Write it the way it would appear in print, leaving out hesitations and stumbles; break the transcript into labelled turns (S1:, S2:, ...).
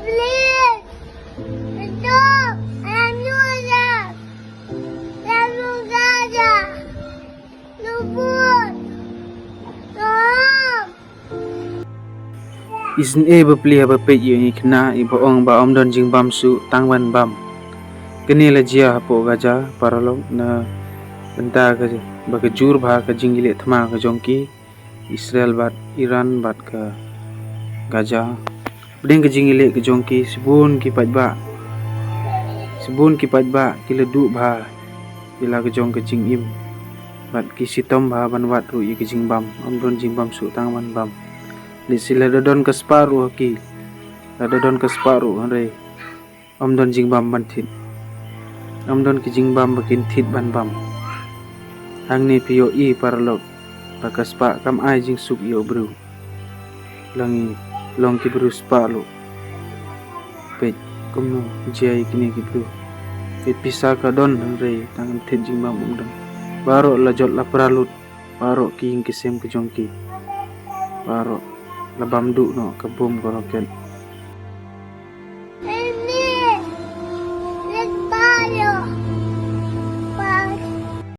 S1: please. Stop. I'm Yusuf. Lalu saja. Luput. Tolong.
S2: Isn bepli bepet ni kena ibu ong ba om don jing bam su tangwan bam. Kini lajia hapo gaja paralog na benta ka bagajur bha ka jingile thama ka jongki Israel bat Iran bat ka gaja. Bdeng ka jingile ka jongki sibun ki pajba. Sibun ki pajba kila du bha kila ka jong ka jing im. Bat ki sitom bha ban wat ru ye ka jing bam om don jing bam su tangwan bam. Sila dodon ke separuh ki, dodon ke separuh hari, om don jing bam bantit, om don ke jing bam bakin tit ban bam. Hang ni pio I paralog, pakas pa kam ai jing suk yo bru, langi long ki bru separuh, pet kumno jai kini ki bru, pet pisah ka don hari tangan tit jing bam om don, baru lajot la peralut, baru ki ing kisem ke jongki, baru labam du no kabum koroket